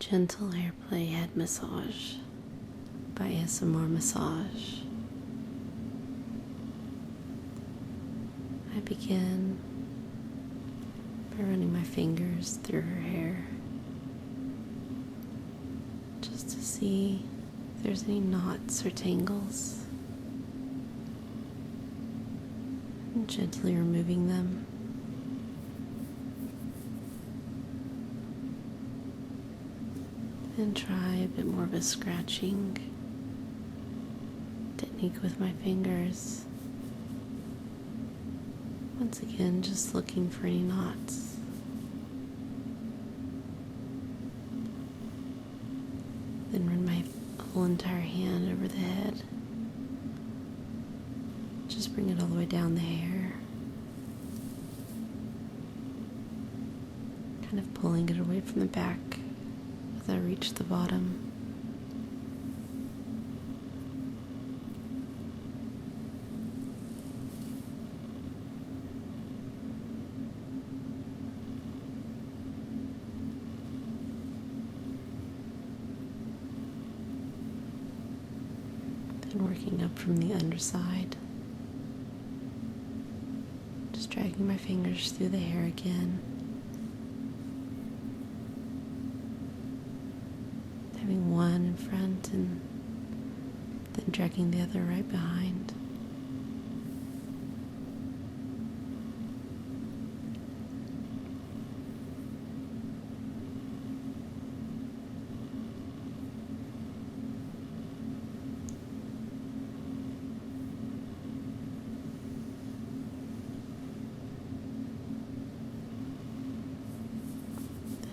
Gentle hair play head massage by asmrmassage. I begin by running my fingers through her hair just to see if there's any knots or tangles, and gently removing them. And try a bit more of a scratching technique with my fingers. Once again, just looking for any knots. Then run my whole entire hand over the head. Just bring it all the way down the hair. Kind of pulling it away from the back as I reach the bottom. Then working up from the underside. Just dragging my fingers through the hair again. Having one in front and then dragging the other right behind.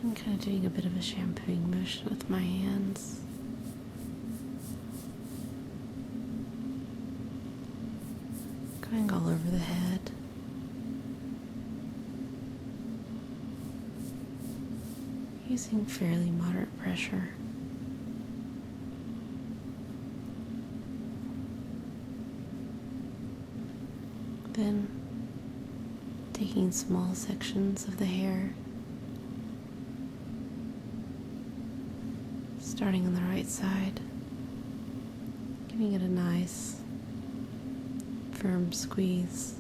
I'm kind of doing a bit of a shampooing motion with my hands. Going all over the head. Using fairly moderate pressure. Then taking small sections of the hair, starting on the right side, giving it a nice, firm squeeze.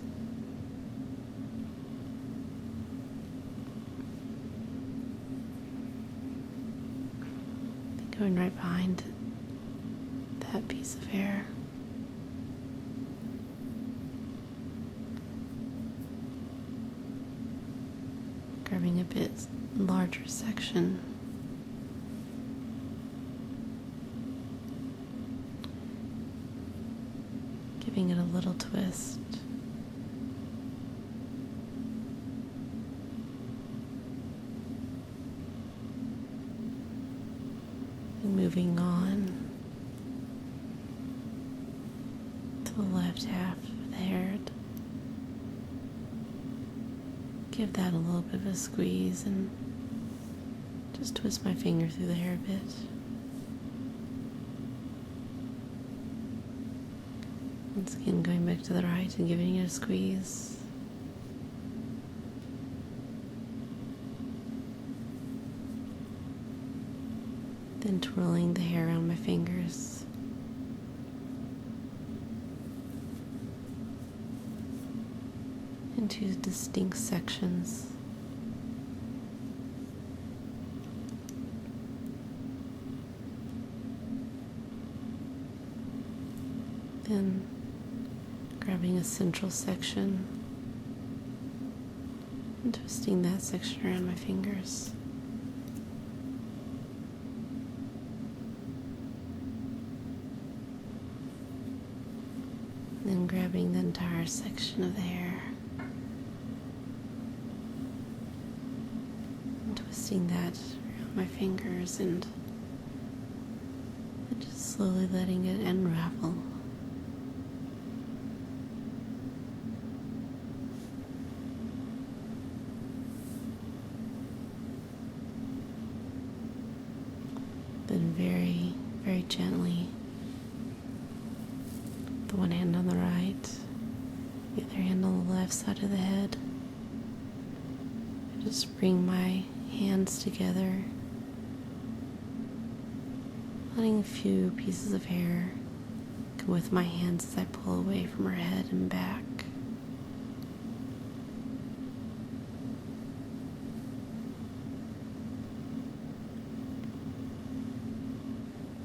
Then going right behind that piece of hair. Grabbing a bit larger section. Giving it a little twist. And moving on to the left half of the hair. Give that a little bit of a squeeze and just twist my finger through the hair a bit. Once again, going back to the right and giving it a squeeze. Then twirling the hair around my fingers. Into distinct sections. Then grabbing a central section and twisting that section around my fingers. And then grabbing the entire section of the hair and twisting that around my fingers and just slowly letting it unravel. Then very, very gently, the one hand on the right, the other hand on the left side of the head, I just bring my hands together letting a few pieces of hair go with my hands as I pull away from her head and back.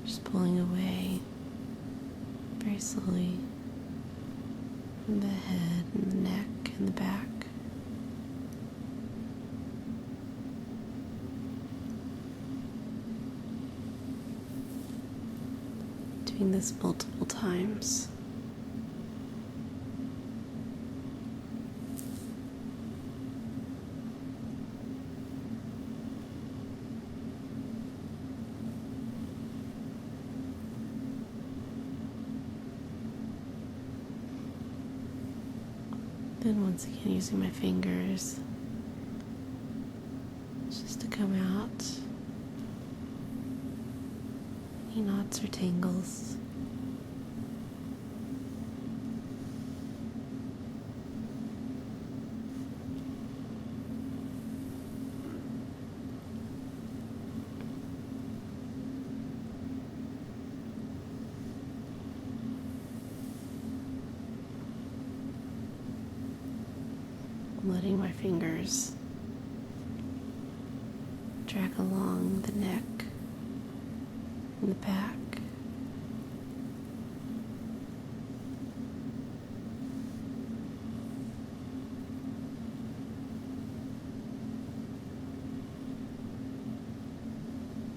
Just pulling away very slowly from the head and the neck and the back. Doing this multiple times. Then once again using my fingers just to come out any knots or tangles. Letting my fingers drag along the neck and the back.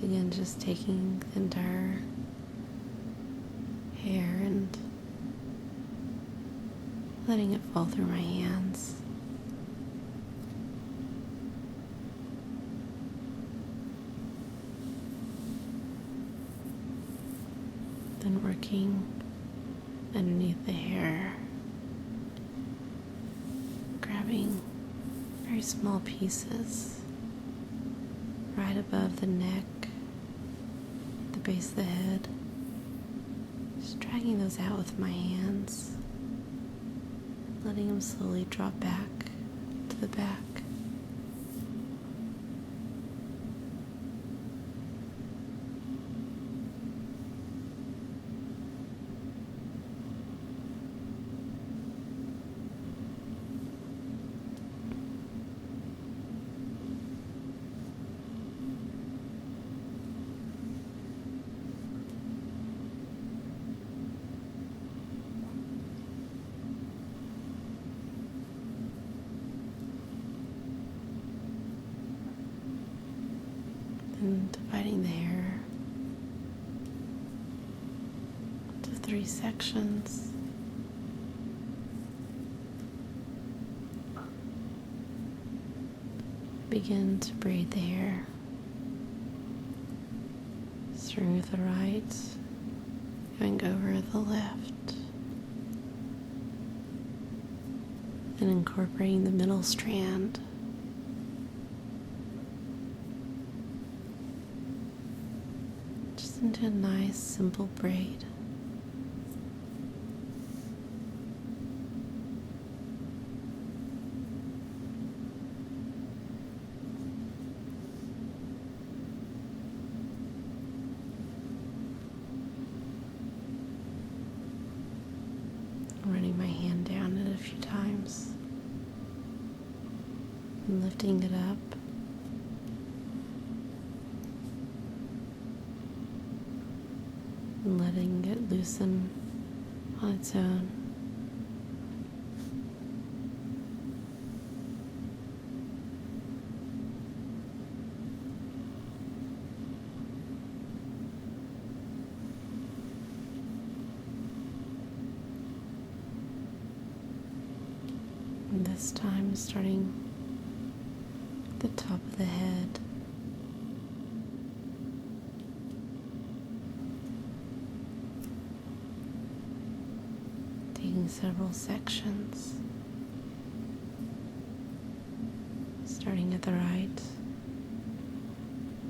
Again, just taking the entire hair and letting it fall through my hands. Then working underneath the hair, grabbing very small pieces right above the neck, the base of the head, just dragging those out with my hands, letting them slowly drop back to the back. And dividing the hair into 3 sections. Begin to braid the hair, starting with the right, going over the left, and incorporating the middle strand. Into a nice simple braid. Running my hand down it a few times and lifting it up. And letting it loosen on its own. And this time starting at the top of the head. Taking several sections, starting at the right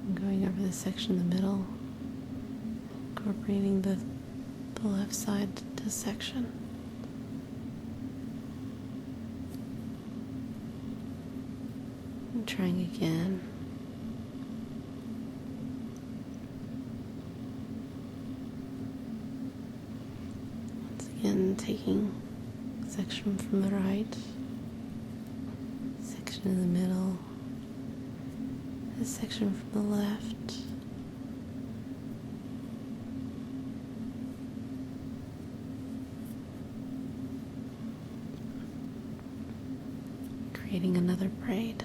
and going over the section in the middle, incorporating the left side to section. And trying again. Again, taking a section from the right, section in the middle, a section from the left. Creating another braid.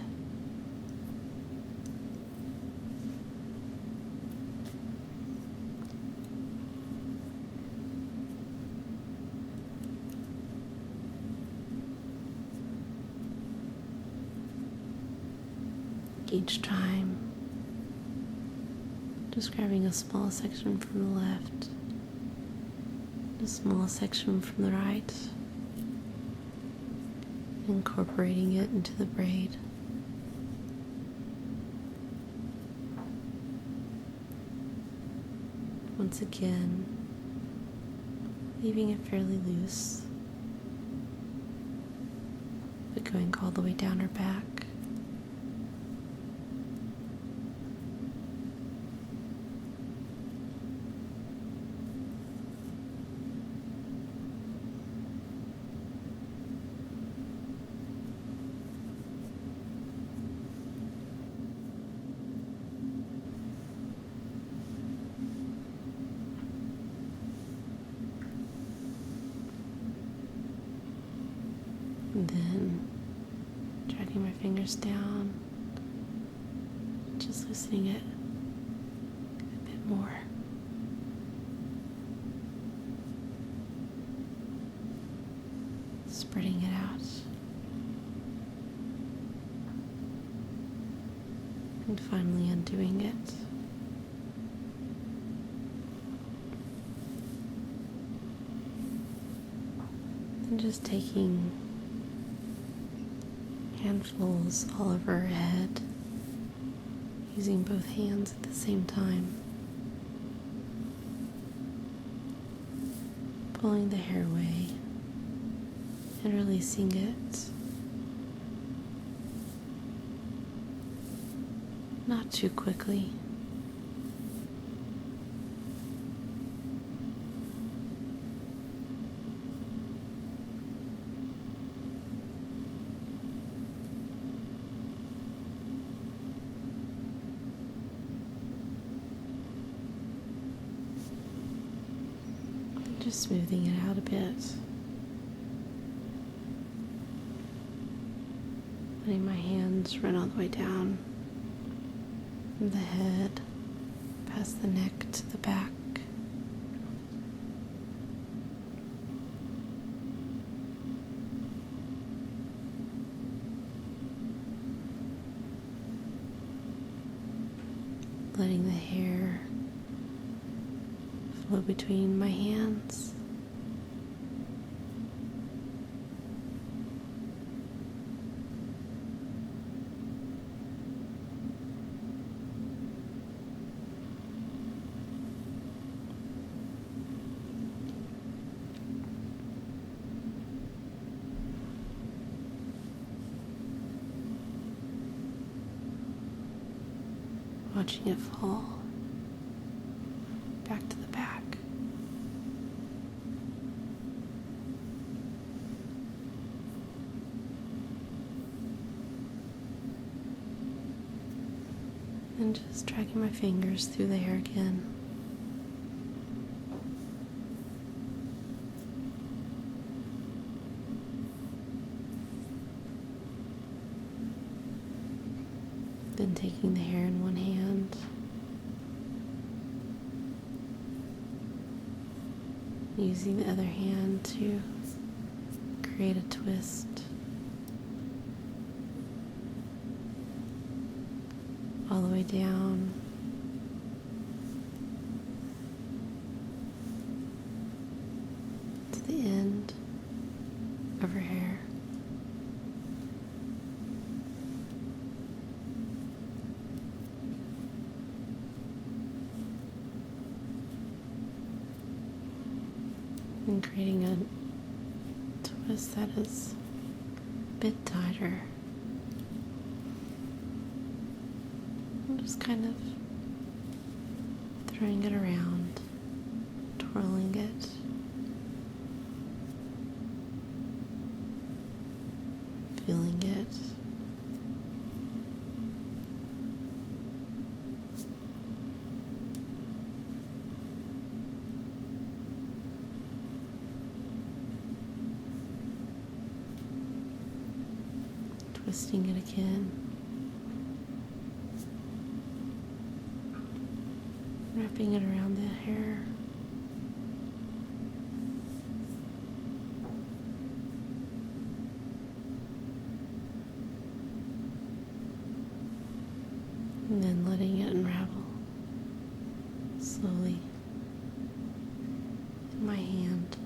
Each time, just grabbing a small section from the left, a small section from the right, incorporating it into the braid. Once again, leaving it fairly loose, but going all the way down her back. And then dragging my fingers down, just loosening it a bit more. Spreading it out. And finally undoing it. And just taking handfuls all over her head, using both hands at the same time, pulling the hair away and releasing it, not too quickly. Just smoothing it out a bit. Letting my hands run all the way down from the head, past the neck to the back. Letting the hair flow between my hands. Watching it fall back to the back. And just dragging my fingers through the hair again. Then taking the hair in one hand, using the other hand to create a twist. All the way down to the end of her hair. And creating a twist that is a bit tighter. I'm just kind of throwing it around, twirling it, twisting it again, wrapping it around the hair. And then letting it unravel slowly in my hand.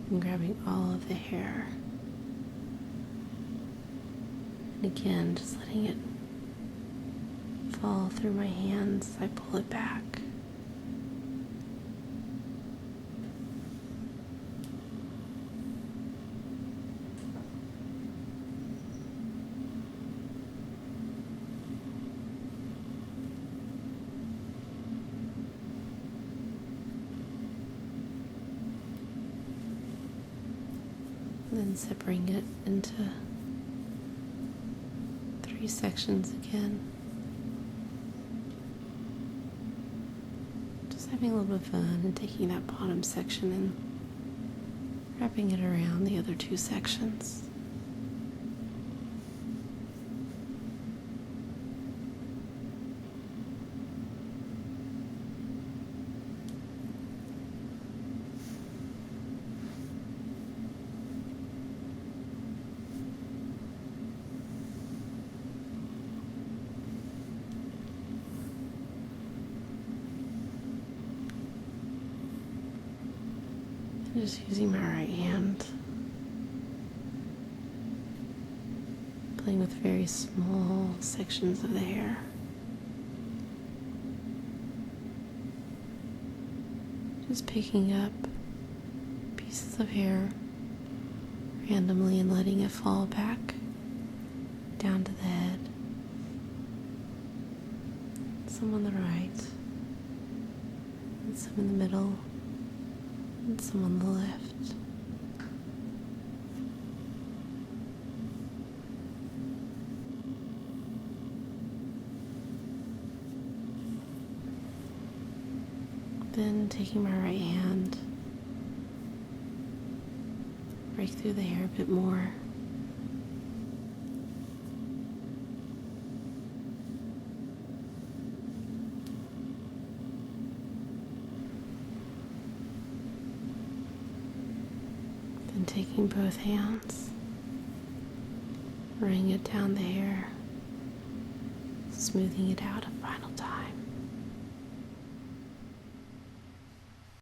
And grabbing all of the hair. And again, just letting it fall through my hands as I pull it back. Then separating it into 3 sections again. Just having a little bit of fun and taking that bottom section and wrapping it around the other 2 sections. Just using my right hand, playing with very small sections of the hair. Just picking up pieces of hair randomly and letting it fall back down to the head. Some on the right, and some in the middle, and some on the left. Then taking my right hand, break through the hair a bit more. Then taking both hands, running it down the hair, smoothing it out a final time.